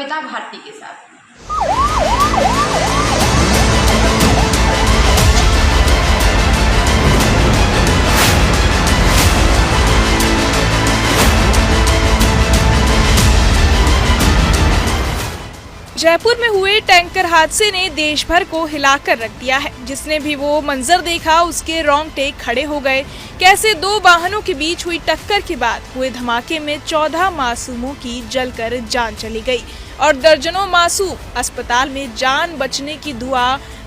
कविता भारती के साथ। जयपुर में हुए टैंकर हादसे ने देश भर को हिलाकर रख दिया है। जिसने भी वो मंजर देखा उसके रोंगटे खड़े हो गए। कैसे दो वाहनों के बीच हुई टक्कर के बाद हुए धमाके में 14 मासूमों की जलकर जान चली गई और दर्जनों मासूम अस्पताल में जान बचने की दुआ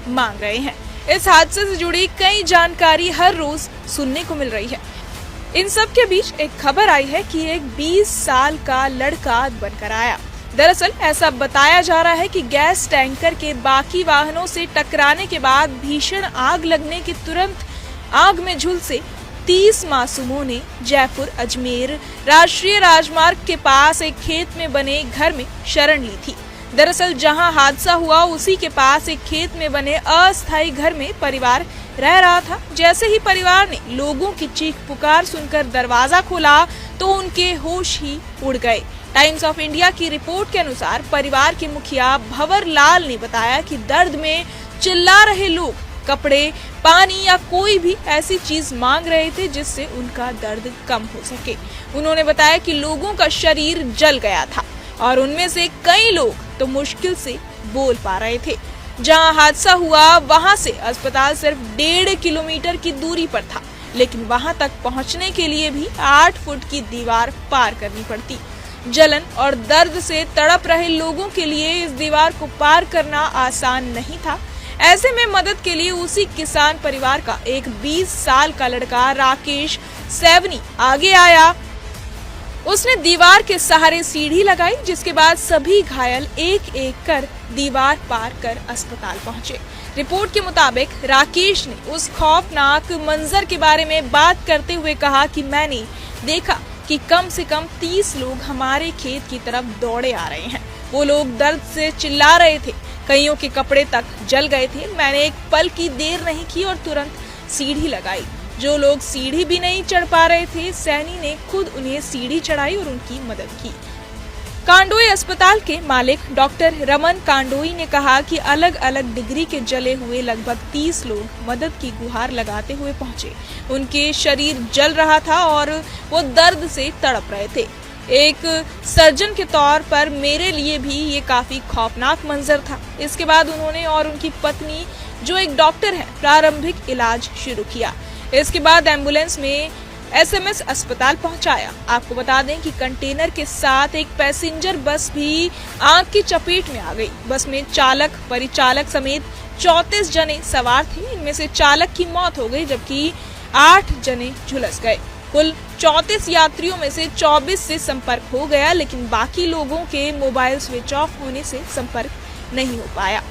मांग रहे हैं। इस हादसे से जुड़ी कई जानकारी हर रोज सुनने को मिल रही है। इन सब के बीच एक खबर आई है कि एक 20 साल का लड़का बनकर आया। दरअसल ऐसा बताया जा रहा है कि गैस टैंकर के बाकी वाहनों से टकराने के बाद भीषण आग लगने के तुरंत आग में झुलसे 30 मासूमों ने जयपुर अजमेर राष्ट्रीय राजमार्ग के पास एक खेत में बने घर में शरण ली थी। दरअसल जहां हादसा हुआ उसी के पास एक खेत में बने अस्थायी घर में परिवार रह रहा था। जैसे ही परिवार ने लोगों की चीख पुकार सुनकर दरवाजा खोला तो उनके होश ही उड़ गए। टाइम्स ऑफ इंडिया की रिपोर्ट के अनुसार परिवार के मुखिया भंवर लाल ने बताया कि दर्द में चिल्ला रहे लोग कपड़े, पानी या कोई भी ऐसी चीज मांग रहे थे जिससे उनका दर्द कम हो सके। उन्होंने बताया कि लोगों का शरीर जल गया था और उनमें से कई लोग तो मुश्किल से बोल पा रहे थे। जहां हादसा हुआ वहां से अस्पताल सिर्फ 1.5 किलोमीटर की दूरी पर था, लेकिन वहां तक पहुंचने के लिए भी 8 फुट की दीवार पार करनी पड़ती। जलन और दर्द से तड़प रहे लोगों के लिए इस दीवार को पार करना आसान नहीं था। ऐसे में मदद के लिए उसी किसान परिवार का एक 20 साल का लड़का राकेश सैवनी आगे आया। उसने दीवार के सहारे सीढ़ी लगाई, जिसके बाद सभी घायल एक एक कर दीवार पार कर अस्पताल पहुंचे। रिपोर्ट के मुताबिक राकेश ने उस खौफनाक मंजर के बारे में बात करते हुए कहा कि मैंने देखा कि कम से कम 30 लोग हमारे खेत की तरफ दौड़े आ रहे हैं। वो लोग दर्द से चिल्ला रहे थे, कईयों के कपड़े तक जल गए थे। मैंने एक पल की देर नहीं की और तुरंत सीढ़ी लगाई। जो लोग सीढ़ी भी नहीं चढ़ पा रहे थे, सैनी ने खुद उन्हें सीढ़ी चढ़ाई और उनकी मदद की। कांडोई अस्पताल के मालिक डॉक्टर रमन कांडोई ने कहा कि अलग अलग डिग्री के जले हुए लगभग 30 लोग मदद की गुहार लगाते हुए पहुंचे। उनके शरीर जल रहा था और वो दर्द से तड़प रहे थे। एक सर्जन के तौर पर मेरे लिए भी ये काफी खौफनाक मंजर था। इसके बाद उन्होंने और उनकी पत्नी, जो एक डॉक्टर है, प्रारंभिक इलाज शुरू किया। इसके बाद एम्बुलेंस में एसएमएस अस्पताल पहुंचाया। आपको बता दें कि कंटेनर के साथ एक पैसेंजर बस भी आग की चपेट में आ गई। बस में चालक, परिचालक समेत 34 जने सवार थे। इनमें से चालक की मौत हो गई, जबकि 8 जने झुलस गए। कुल 34 यात्रियों में से 24 से संपर्क हो गया, लेकिन बाकी लोगों के मोबाइल स्विच ऑफ होने से संपर्क नहीं हो पाया।